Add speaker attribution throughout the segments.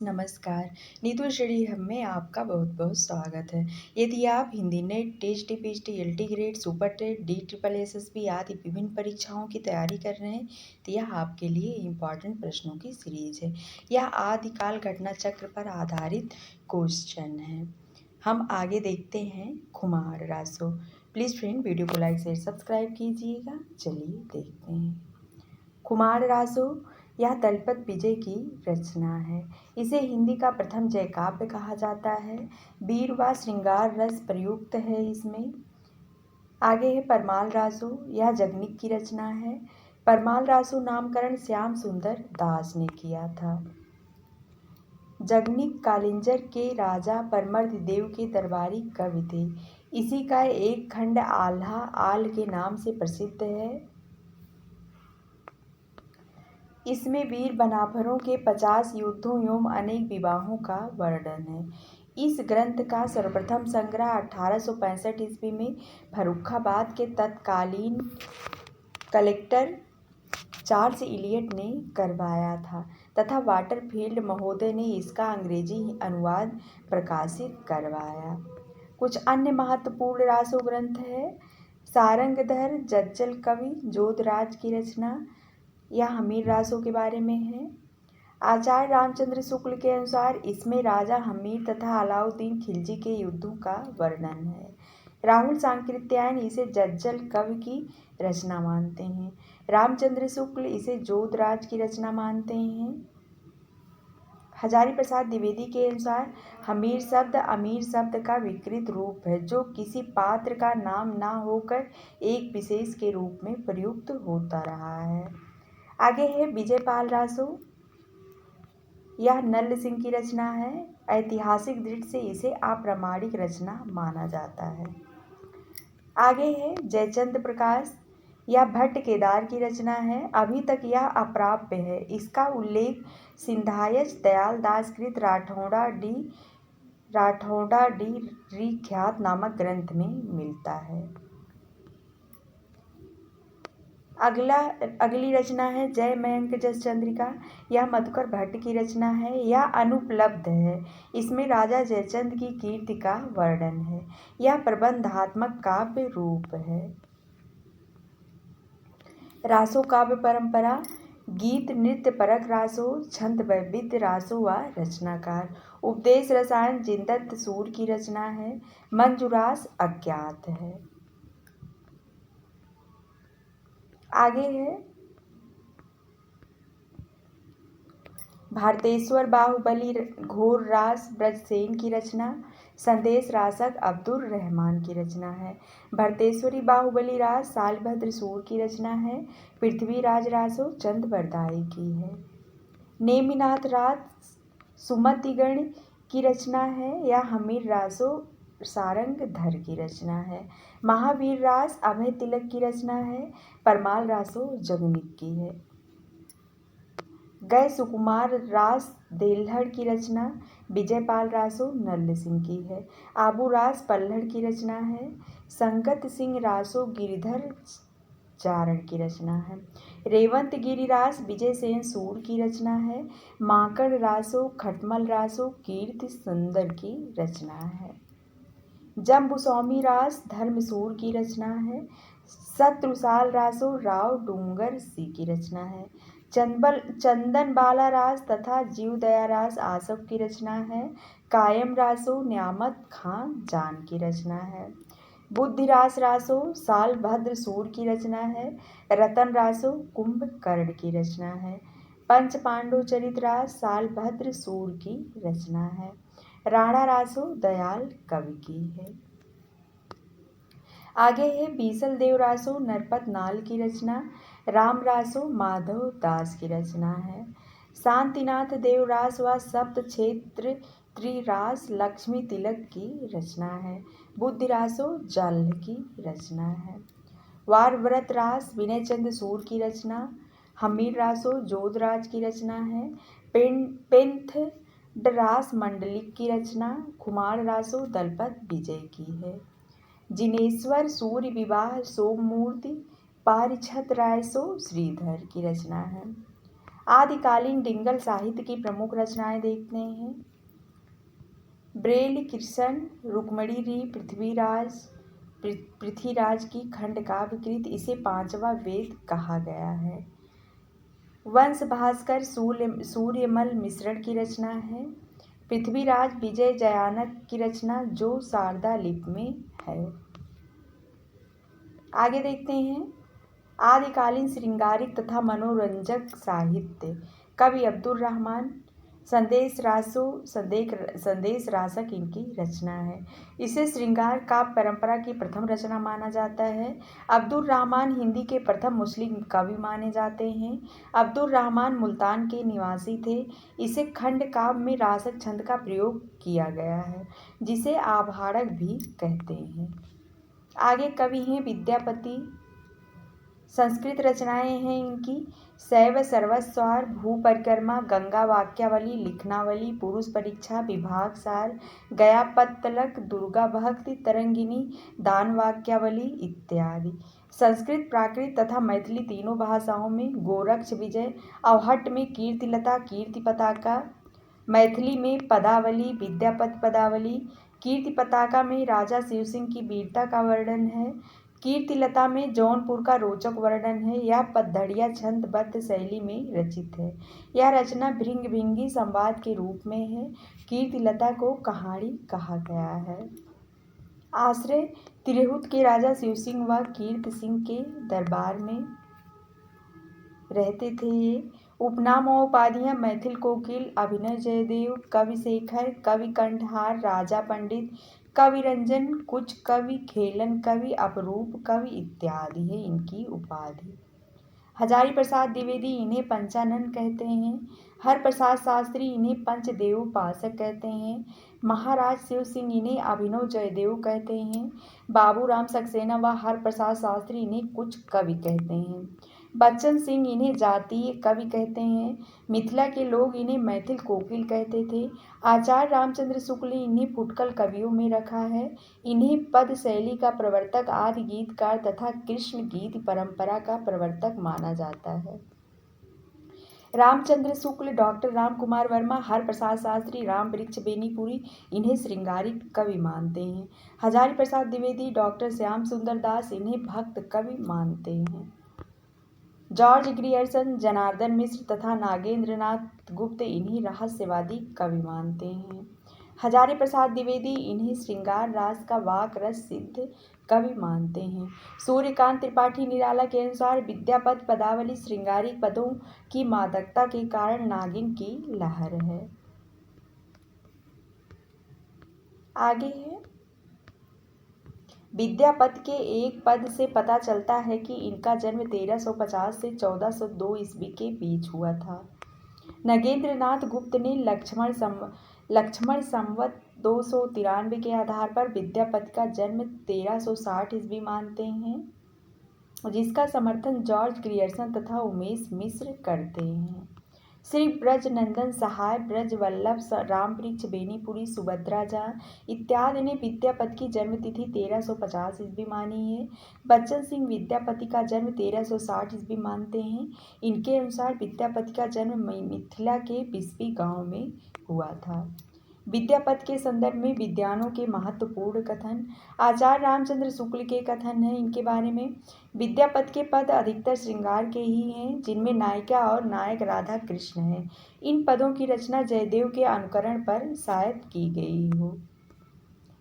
Speaker 1: नमस्कार। Neetu study hub में आपका बहुत बहुत स्वागत है। यदि आप Hindi net, test, TPST, LT grade, super TET, D triple SSB आदि विभिन्न परीक्षाओं की तैयारी कर रहे हैं तो यह आपके लिए इम्पॉर्टेंट प्रश्नों की सीरीज है। यह आदिकाल घटना चक्र पर आधारित क्वेश्चन है। हम आगे देखते हैं खुमार रासो। प्लीज़ फ्रेंड वीडियो को लाइक शेयर सब्सक्राइब कीजिएगा। चलिए देखते हैं। खुमार रासो यह दलपत विजय की रचना है। इसे हिंदी का प्रथम जय काव्य कहा जाता है। वीर व श्रृंगार रस प्रयुक्त है इसमें। आगे है परमाल रासो, यह जगनिक की रचना है। परमाल रासो नामकरण श्याम सुंदर दास ने किया था। जगनिक कालिंजर के राजा परमर्द देव के दरबारी कवि थे। इसी का एक खंड आल्हा आल के नाम से प्रसिद्ध है। इसमें वीर बनाभरों के 50 युद्धों एवं अनेक विवाहों का वर्णन है। इस ग्रंथ का सर्वप्रथम संग्रह 1865 ईस्वी में फर्रुखाबाद के तत्कालीन कलेक्टर चार्ल्स इलियट ने करवाया था तथा वाटरफील्ड महोदय ने इसका अंग्रेजी अनुवाद प्रकाशित करवाया। कुछ अन्य महत्वपूर्ण रासो ग्रंथ है। सारंगधर जज्जल कवि जोधराज की रचना, यह हमीर रासो के बारे में है। आचार्य रामचंद्र शुक्ल के अनुसार इसमें राजा हमीर तथा अलाउद्दीन खिलजी के युद्धों का वर्णन है। राहुल सांकृत्यायन इसे जज्जल कवि की रचना मानते हैं। रामचंद्र शुक्ल इसे जोधराज की रचना मानते हैं। हजारी प्रसाद द्विवेदी के अनुसार हमीर शब्द अमीर शब्द का विकृत रूप है जो किसी पात्र का नाम न होकर एक विशेष के रूप में प्रयुक्त होता रहा है। आगे है विजयपाल रासो, यह नल्ल सिंह की रचना है। ऐतिहासिक दृष्टि से इसे अप्रामाणिक रचना माना जाता है। आगे है जयचंद प्रकाश, यह भट्ट केदार की रचना है। अभी तक यह अप्राप्य है। इसका उल्लेख सिंधायच दयाल दास कृत राठौड़ा डी री ख्यात नामक ग्रंथ में मिलता है। अगली रचना है जय मयंक जस चंद्रिका, यह मधुकर भट्ट की रचना है। यह अनुपलब्ध है। इसमें राजा जयचंद की कीर्ति का वर्णन है। यह प्रबंधात्मक काव्य रूप है। रासो काव्य परंपरा, गीत नृत्य परक रासो, छंद वैविध्य रासो व रचनाकार। उपदेश रसायन जिनदत्त सूर की रचना है। मंजूरास अज्ञात है। आगे है भारतेश्वर बाहुबली घोर रास ब्रजसेन की रचना। संदेश रासक अब्दुल रहमान की रचना है। भरतेश्वरी बाहुबली रास सालभद्र सूर की रचना है। पृथ्वीराज रासो चंद बरदाई की है। नेमिनाथ रास सुमतिगण की रचना है। यह हमीर रासो सारंगधर की रचना है। महावीर रास अभय तिलक की रचना है। परमाल रासो जगनिक की है। गए सुकुमार रास देल्हड़ की रचना। विजयपाल रासो नल्ल सिंह की है। आबू रास पल्हड़ की रचना है। संगत सिंह रासो गिरिधर चारण की रचना है। रेवंत गिरिरास विजय सेन सूर की रचना है। माकड़ रासो खटमल रासो कीर्ति सुंदर की रचना है। जम्बुसौमी रास धर्मसूर की रचना है। शत्रुसाल रासो राव डूंगर सी की रचना है। चंदन बाला रास तथा जीवदया रास आसफ की रचना है। कायम रासो न्यामत खां जान की रचना है। बुद्धिरास रासो साल भद्र सूर की रचना है। रतन रासो कुंभकर्ण की रचना है। पंच पांडु चरित रास साल भद्र सूर की रचना है। राणा रासो दयाल कवि की है। आगे है बीसल देव रासो नरपत नाल की रचना। राम रासो माधव दास की रचना है। शांतिनाथ देव रास व सप्त क्षेत्र त्रिरास लक्ष्मी तिलक की रचना है। बुद्धि रासो जल की रचना है। वार व्रत रास विनय चंद सूर की रचना। हमीर रासो जोधराज की रचना है। पेंथ रास मंडलिक की रचना। खुमार रासो दलपत विजय की है। जिनेश्वर सूर्य विवाह सोममूर्ति पारिछत रायसो श्रीधर की रचना है। आदिकालीन डिंगल साहित्य की प्रमुख रचनाएं देखते हैं। ब्रेल कृष्ण रुक्मणी री पृथ्वीराज की खंड काव्य कृत, इसे पांचवा वेद कहा गया है। वंश भास्कर सूर्यमल मिश्रण की रचना है। पृथ्वीराज विजय जयानक की रचना जो शारदा लिपि में है। आगे देखते हैं आदिकालीन श्रृंगारिक तथा मनोरंजक साहित्य। कवि अब्दुल रहमान संदेश रासक इनकी रचना है। इसे श्रृंगार काव्य परंपरा की प्रथम रचना माना जाता है। अब्दुल रहमान हिंदी के प्रथम मुस्लिम कवि माने जाते हैं। अब्दुल रहमान मुल्तान के निवासी थे। इसे खंड काव्य में रासक छंद का प्रयोग किया गया है, जिसे आभाड़क भी कहते हैं। आगे कवि हैं विद्यापति। संस्कृत रचनाएं हैं इनकी शैव सर्वस्वार, भू परिक्रमा, गंगा वाक्यावली, लिखनावली, पुरुष परीक्षा, विभाग सार, गया पत्तलक, दुर्गा भक्ति, तरंगिनी, दान वाक्यावली इत्यादि। संस्कृत, प्राकृत तथा मैथिली तीनों भाषाओं में गोरक्ष विजय, अवहट्ट में कीर्तिलता, कीर्ति पताका, मैथिली में पदावली, विद्यापति पदावली, कीर्ति पताका में राजा शिवसिंह की वीरता का वर्णन है। कीर्तिलता में जौनपुर का रोचक वर्णन है। यह पद्धड़िया छंदबद्ध शैली में रचित है। यह रचना भृंग भृंगी संवाद के रूप में है। कीर्तिलता को कहानी कहा गया है। आश्रय तिरहुत के राजा शिवसिंह व कीर्ति सिंह के दरबार में रहते थे। ये उपनाम और उपाधियां मैथिल कोकिल, अभिनव जयदेव, कवि शेखर, कवि कंठहार, राजा पंडित, कवि रंजन, कुछ कवि, खेलन कवि, अपरूप कवि इत्यादि है इनकी उपाधि। हजारी प्रसाद द्विवेदी इन्हें पंचानन कहते हैं। हर प्रसाद शास्त्री इन्हें पंचदेवोपासक कहते हैं। महाराज शिव सिंह इन्हें अभिनव जयदेव कहते हैं। बाबूराम सक्सेना व हर प्रसाद शास्त्री इन्हें कुछ कवि कहते हैं। बच्चन सिंह इन्हें जातीय कवि कहते हैं। मिथिला के लोग इन्हें मैथिल कोकिल कहते थे। आचार्य रामचंद्र शुक्ल ने इन्हें फुटकल कवियों में रखा है। इन्हें पद शैली का प्रवर्तक, आदि गीतकार तथा कृष्ण गीत परंपरा का प्रवर्तक माना जाता है। रामचंद्र शुक्ल, डॉक्टर राम कुमार वर्मा, हर प्रसाद शास्त्री, राम वृक्ष बेनीपुरी इन्हें श्रृंगारिक कवि मानते हैं। हजारी प्रसाद द्विवेदी, डॉक्टर श्याम सुंदर दास इन्हें भक्त कवि मानते हैं। जॉर्ज ग्रियर्सन, जनार्दन मिश्र तथा नागेंद्र नाथ गुप्त इन्हें रहस्यवादी कवि मानते हैं। हजारी प्रसाद द्विवेदी इन्हें श्रृंगार रास का वाक रस सिद्ध कवि मानते हैं। सूर्यकांत त्रिपाठी निराला के अनुसार विद्यापति पदावली श्रृंगारिक पदों की मादकता के कारण नागिन की लहर है। आगे है विद्यापति के एक पद से पता चलता है कि इनका जन्म 1350 से 1402 ईस्वी के बीच हुआ था। नगेंद्र नाथ गुप्त ने लक्ष्मण संवत 293 के आधार पर विद्यापति का जन्म 1360 ईस्वी मानते हैं, जिसका समर्थन जॉर्ज ग्रियर्सन तथा उमेश मिश्र करते हैं। श्री ब्रज नंदन सहाय, ब्रज वल्लभ, राम वृक्ष बेनीपुरी, सुभद्रा झा इत्यादि ने विद्यापति की जन्मतिथि 1350 ईस्वी मानी है। बच्चन सिंह विद्यापति का जन्म 1360 ईस्वी मानते हैं। इनके अनुसार विद्यापति का जन्म मिथिला के बिस्बी गांव में हुआ था। विद्यापति के संदर्भ में विद्वानों के महत्वपूर्ण कथन। आचार्य रामचंद्र शुक्ल के कथन है इनके बारे में। विद्यापति के पद अधिकतर श्रृंगार के ही हैं, जिनमें नायिका और नायक राधा कृष्ण हैं। इन पदों की रचना जयदेव के अनुकरण पर शायद की गई हो।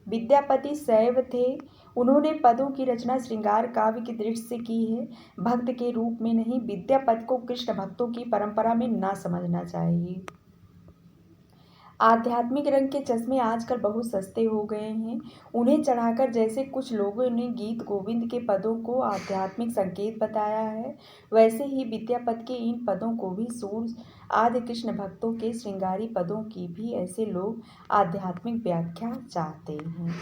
Speaker 1: विद्यापति शैव थे। उन्होंने पदों की रचना श्रृंगार काव्य की दृष्टि से की है, भक्त के रूप में नहीं। विद्यापति को कृष्ण भक्तों की परंपरा में न समझना चाहिए। आध्यात्मिक रंग के चश्मे आजकल बहुत सस्ते हो गए हैं। उन्हें चढ़ाकर जैसे कुछ लोगों ने गीत गोविंद के पदों को आध्यात्मिक संकेत बताया है, वैसे ही विद्यापति के इन पदों को भी सूर आदि कृष्ण भक्तों के श्रृंगारी पदों की भी ऐसे लोग आध्यात्मिक व्याख्या चाहते हैं।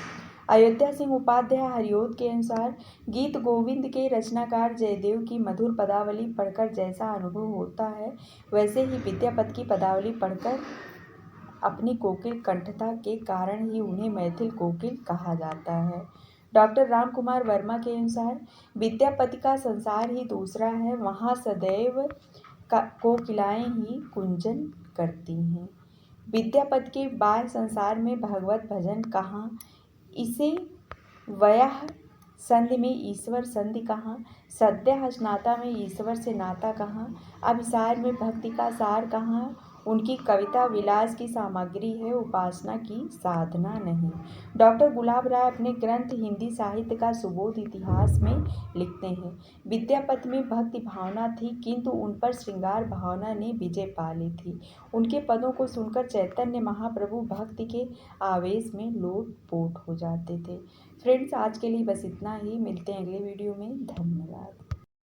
Speaker 1: अयोध्या सिंह उपाध्याय हरिओद के अनुसार गीत गोविंद के रचनाकार जयदेव की मधुर पदावली पढ़कर जैसा अनुभव होता है, वैसे ही विद्यापति की पदावली पढ़कर अपनी कोकिल कंठता के कारण ही उन्हें मैथिल कोकिल कहा जाता है। डॉक्टर राम कुमार वर्मा के अनुसार विद्यापति का संसार ही दूसरा है, वहाँ सदैव कोकिलाएं ही कुंजन करती हैं। विद्यापति के बाह्य संसार में भगवत भजन कहाँ, इसे वयः संधि में ईश्वर संधि कहाँ, सद्यः स्नाता में ईश्वर से नाता कहाँ, अभिसार में भक्ति का सार कहाँ। उनकी कविता विलास की सामग्री है, उपासना की साधना नहीं। डॉक्टर गुलाब राय अपने ग्रंथ हिंदी साहित्य का सुबोध इतिहास में लिखते हैं, विद्यापति में भक्ति भावना थी, किंतु उन पर श्रृंगार भावना ने विजय पा ली थी। उनके पदों को सुनकर चैतन्य महाप्रभु भक्ति के आवेश में लोटपोट हो जाते थे। फ्रेंड्स, आज के लिए बस इतना ही। मिलते हैं अगले वीडियो में। धन्यवाद।